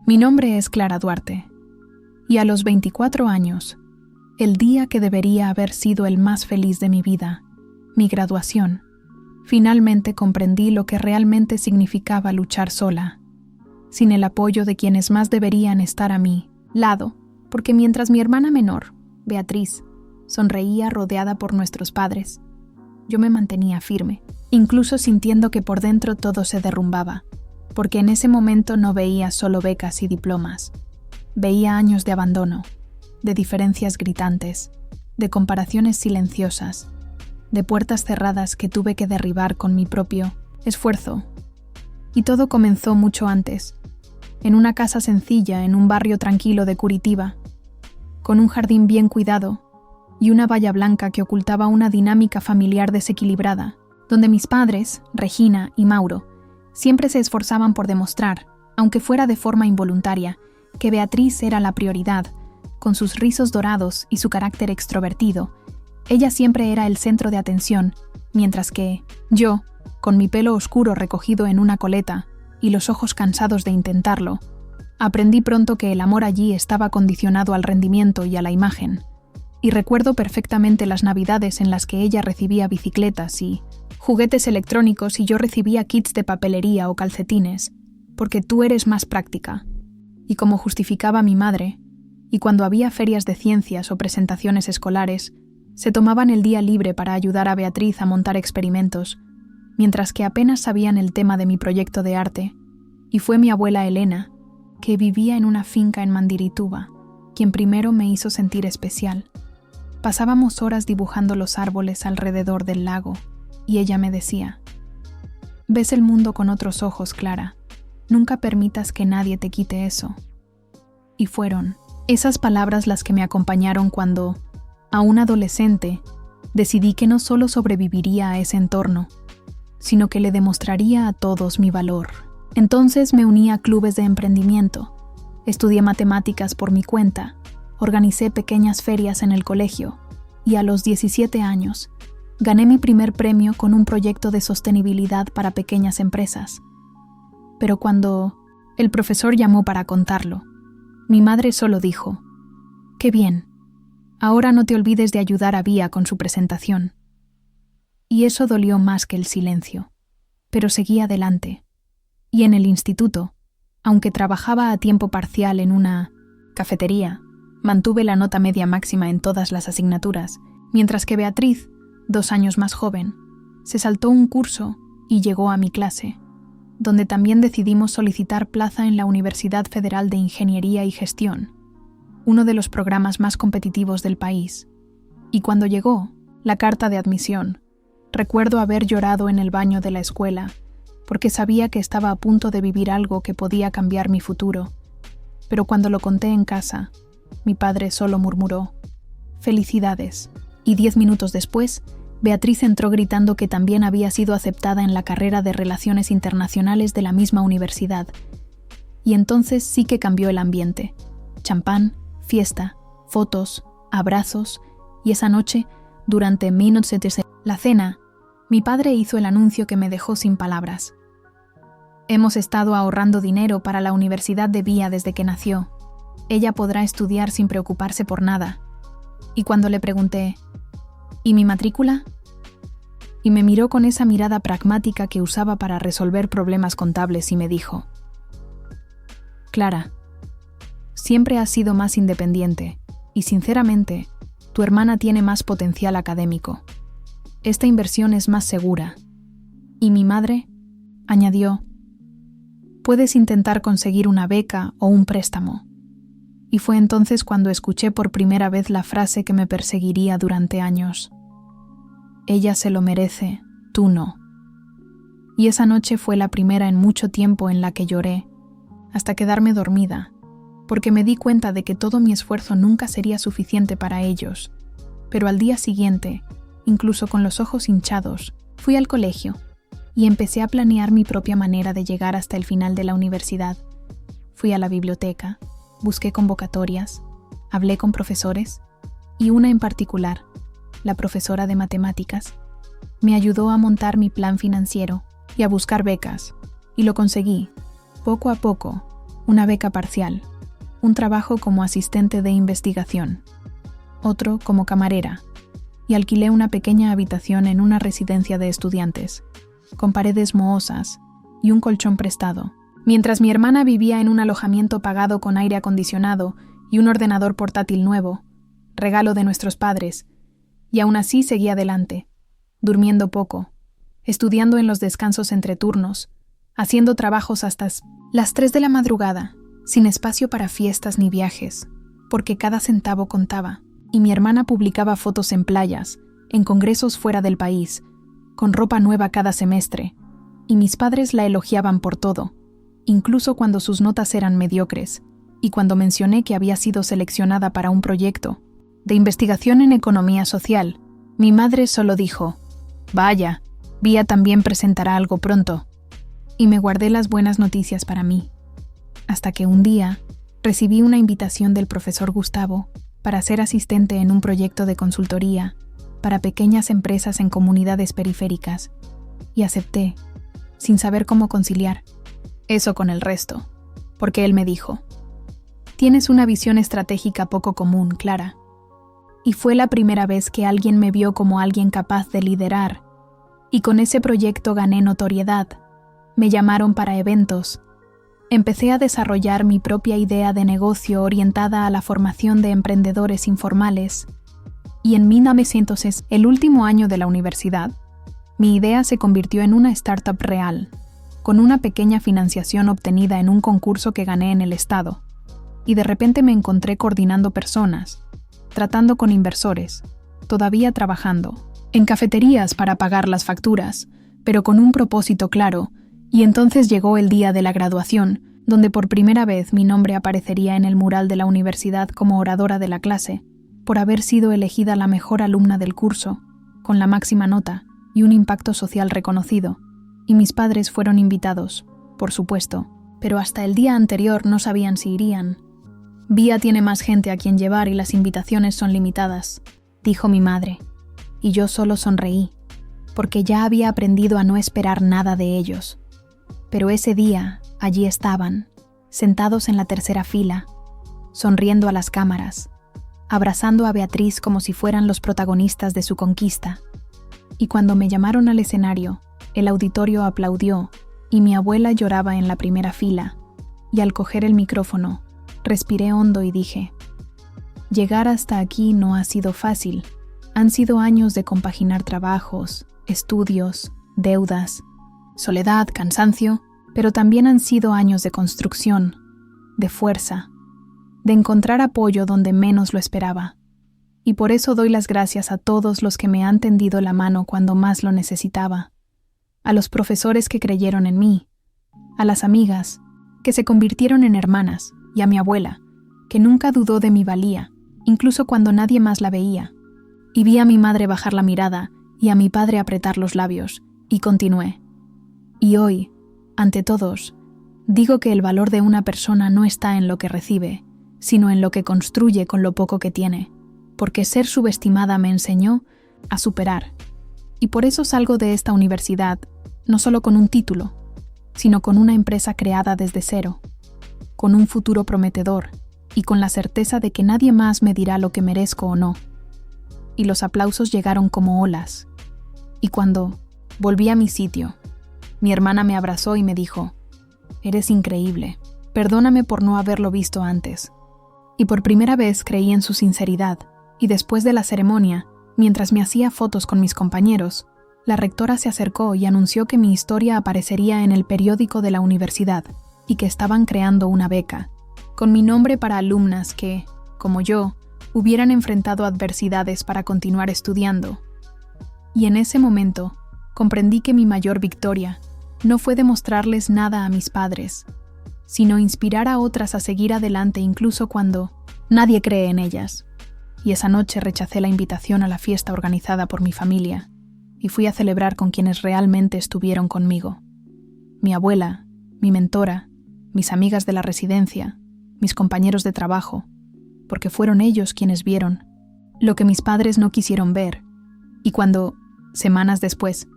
Mi nombre es Clara Duarte, y a los 24 años, el día que debería haber sido el más feliz de mi vida, mi graduación, finalmente comprendí lo que realmente significaba luchar sola, sin el apoyo de quienes más deberían estar a mi lado, porque mientras mi hermana menor, Beatriz, sonreía rodeada por nuestros padres, yo me mantenía firme, incluso sintiendo que por dentro todo se derrumbaba, porque en ese momento no veía solo becas y diplomas. Veía años de abandono, de diferencias gritantes, de comparaciones silenciosas, de puertas cerradas que tuve que derribar con mi propio esfuerzo. Y todo comenzó mucho antes, en una casa sencilla en un barrio tranquilo de Curitiba, con un jardín bien cuidado y una valla blanca que ocultaba una dinámica familiar desequilibrada, donde mis padres, Regina y Mauro, siempre se esforzaban por demostrar, aunque fuera de forma involuntaria, que Beatriz era la prioridad. Con sus rizos dorados y su carácter extrovertido, ella siempre era el centro de atención, mientras que yo, con mi pelo oscuro recogido en una coleta y los ojos cansados de intentarlo, aprendí pronto que el amor allí estaba condicionado al rendimiento y a la imagen. Y recuerdo perfectamente las navidades en las que ella recibía bicicletas y juguetes electrónicos y yo recibía kits de papelería o calcetines, porque tú eres más práctica. Y como justificaba mi madre, y cuando había ferias de ciencias o presentaciones escolares, se tomaban el día libre para ayudar a Beatriz a montar experimentos, mientras que apenas sabían el tema de mi proyecto de arte, y fue mi abuela Elena, que vivía en una finca en Mandirituba, quien primero me hizo sentir especial. Pasábamos horas dibujando los árboles alrededor del lago, y ella me decía: «Ves el mundo con otros ojos, Clara. Nunca permitas que nadie te quite eso». Y fueron esas palabras las que me acompañaron cuando, aún adolescente, decidí que no solo sobreviviría a ese entorno, sino que le demostraría a todos mi valor. Entonces me uní a clubes de emprendimiento, estudié matemáticas por mi cuenta, organicé pequeñas ferias en el colegio y a los 17 años gané mi primer premio con un proyecto de sostenibilidad para pequeñas empresas. Pero cuando el profesor llamó para contarlo, mi madre solo dijo: «Qué bien, ahora no te olvides de ayudar a Bía con su presentación». Y eso dolió más que el silencio, pero seguí adelante. Y en el instituto, aunque trabajaba a tiempo parcial en una cafetería, mantuve la nota media máxima en todas las asignaturas, mientras que Beatriz, 2 años más joven, se saltó un curso y llegó a mi clase, donde también decidimos solicitar plaza en la Universidad Federal de Ingeniería y Gestión, uno de los programas más competitivos del país. Y cuando llegó la carta de admisión, recuerdo haber llorado en el baño de la escuela, porque sabía que estaba a punto de vivir algo que podía cambiar mi futuro. Pero cuando lo conté en casa, mi padre solo murmuró: «Felicidades». Y 10 minutos después, Beatriz entró gritando que también había sido aceptada en la carrera de Relaciones Internacionales de la misma universidad. Y entonces sí que cambió el ambiente. Champán, fiesta, fotos, abrazos, y esa noche, durante la cena, mi padre hizo el anuncio que me dejó sin palabras. «Hemos estado ahorrando dinero para la Universidad de Bía desde que nació. Ella podrá estudiar sin preocuparse por nada». Y cuando le pregunté: «¿Y mi matrícula?», y me miró con esa mirada pragmática que usaba para resolver problemas contables y me dijo: «Clara, siempre has sido más independiente y, sinceramente, tu hermana tiene más potencial académico. Esta inversión es más segura». Y mi madre añadió: «Puedes intentar conseguir una beca o un préstamo». Y fue entonces cuando escuché por primera vez la frase que me perseguiría durante años: «Ella se lo merece, tú no». Y esa noche fue la primera en mucho tiempo en la que lloré, hasta quedarme dormida, porque me di cuenta de que todo mi esfuerzo nunca sería suficiente para ellos. Pero al día siguiente, incluso con los ojos hinchados, fui al colegio y empecé a planear mi propia manera de llegar hasta el final de la universidad. Fui a la biblioteca, busqué convocatorias, hablé con profesores, y una en particular, la profesora de matemáticas, me ayudó a montar mi plan financiero y a buscar becas, y lo conseguí, poco a poco, una beca parcial, un trabajo como asistente de investigación, otro como camarera, y alquilé una pequeña habitación en una residencia de estudiantes, con paredes mohosas y un colchón prestado, mientras mi hermana vivía en un alojamiento pagado con aire acondicionado y un ordenador portátil nuevo, regalo de nuestros padres, y aún así seguía adelante, durmiendo poco, estudiando en los descansos entre turnos, haciendo trabajos hasta las 3 de la madrugada, sin espacio para fiestas ni viajes, porque cada centavo contaba, y mi hermana publicaba fotos en playas, en congresos fuera del país, con ropa nueva cada semestre, y mis padres la elogiaban por todo, incluso cuando sus notas eran mediocres, y cuando mencioné que había sido seleccionada para un proyecto de investigación en economía social, mi madre solo dijo: «Vaya, Vía también presentará algo pronto», y me guardé las buenas noticias para mí, hasta que un día recibí una invitación del profesor Gustavo para ser asistente en un proyecto de consultoría para pequeñas empresas en comunidades periféricas, y acepté, sin saber cómo conciliar eso con el resto, porque él me dijo: «Tienes una visión estratégica poco común, Clara». Y fue la primera vez que alguien me vio como alguien capaz de liderar, y con ese proyecto gané notoriedad. Me llamaron para eventos. Empecé a desarrollar mi propia idea de negocio orientada a la formación de emprendedores informales, y en 1906, el último año de la universidad, mi idea se convirtió en una startup real, con una pequeña financiación obtenida en un concurso que gané en el estado, y de repente me encontré coordinando personas, tratando con inversores, todavía trabajando, en cafeterías para pagar las facturas, pero con un propósito claro, y entonces llegó el día de la graduación, donde por primera vez mi nombre aparecería en el mural de la universidad como oradora de la clase, por haber sido elegida la mejor alumna del curso, con la máxima nota y un impacto social reconocido, y mis padres fueron invitados, por supuesto, pero hasta el día anterior no sabían si irían. «Vía tiene más gente a quien llevar y las invitaciones son limitadas», dijo mi madre, y yo solo sonreí, porque ya había aprendido a no esperar nada de ellos. Pero ese día, allí estaban, sentados en la tercera fila, sonriendo a las cámaras, abrazando a Beatriz como si fueran los protagonistas de su conquista. Y cuando me llamaron al escenario, el auditorio aplaudió y mi abuela lloraba en la primera fila, y al coger el micrófono, respiré hondo y dije: «Llegar hasta aquí no ha sido fácil. Han sido años de compaginar trabajos, estudios, deudas, soledad, cansancio, pero también han sido años de construcción, de fuerza, de encontrar apoyo donde menos lo esperaba. Y por eso doy las gracias a todos los que me han tendido la mano cuando más lo necesitaba, a los profesores que creyeron en mí, a las amigas que se convirtieron en hermanas, y a mi abuela, que nunca dudó de mi valía, incluso cuando nadie más la veía. Y vi a mi madre bajar la mirada y a mi padre apretar los labios, y continué. Y hoy, ante todos, digo que el valor de una persona no está en lo que recibe, sino en lo que construye con lo poco que tiene, porque ser subestimada me enseñó a superar. Y por eso salgo de esta universidad, no solo con un título, sino con una empresa creada desde cero, con un futuro prometedor y con la certeza de que nadie más me dirá lo que merezco o no. Y los aplausos llegaron como olas. Y cuando volví a mi sitio, mi hermana me abrazó y me dijo: «Eres increíble, perdóname por no haberlo visto antes». Y por primera vez creí en su sinceridad, y después de la ceremonia, mientras me hacía fotos con mis compañeros, la rectora se acercó y anunció que mi historia aparecería en el periódico de la universidad, y que estaban creando una beca, con mi nombre para alumnas que, como yo, hubieran enfrentado adversidades para continuar estudiando. Y en ese momento, comprendí que mi mayor victoria no fue demostrarles nada a mis padres, sino inspirar a otras a seguir adelante incluso cuando nadie cree en ellas. Y esa noche rechacé la invitación a la fiesta organizada por mi familia, y fui a celebrar con quienes realmente estuvieron conmigo. Mi abuela, mi mentora, mis amigas de la residencia, mis compañeros de trabajo, porque fueron ellos quienes vieron lo que mis padres no quisieron ver, y cuando, semanas después,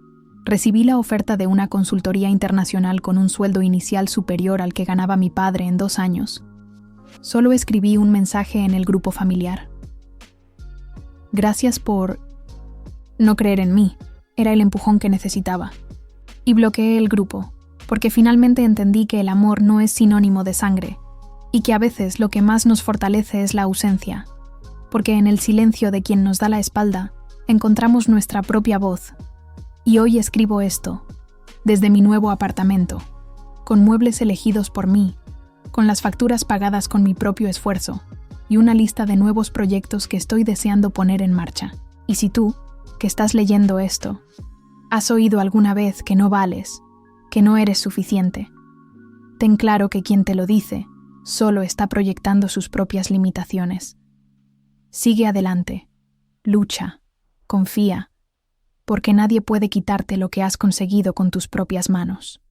Recibí la oferta de una consultoría internacional con un sueldo inicial superior al que ganaba mi padre en 2 años. Solo escribí un mensaje en el grupo familiar. Gracias por no creer en mí, era el empujón que necesitaba. Y bloqueé el grupo, porque finalmente entendí que el amor no es sinónimo de sangre, y que a veces lo que más nos fortalece es la ausencia, porque en el silencio de quien nos da la espalda, encontramos nuestra propia voz. Y hoy escribo esto, desde mi nuevo apartamento, con muebles elegidos por mí, con las facturas pagadas con mi propio esfuerzo, y una lista de nuevos proyectos que estoy deseando poner en marcha. Y si tú, que estás leyendo esto, has oído alguna vez que no vales, que no eres suficiente, ten claro que quien te lo dice solo está proyectando sus propias limitaciones. Sigue adelante, lucha, confía, porque nadie puede quitarte lo que has conseguido con tus propias manos.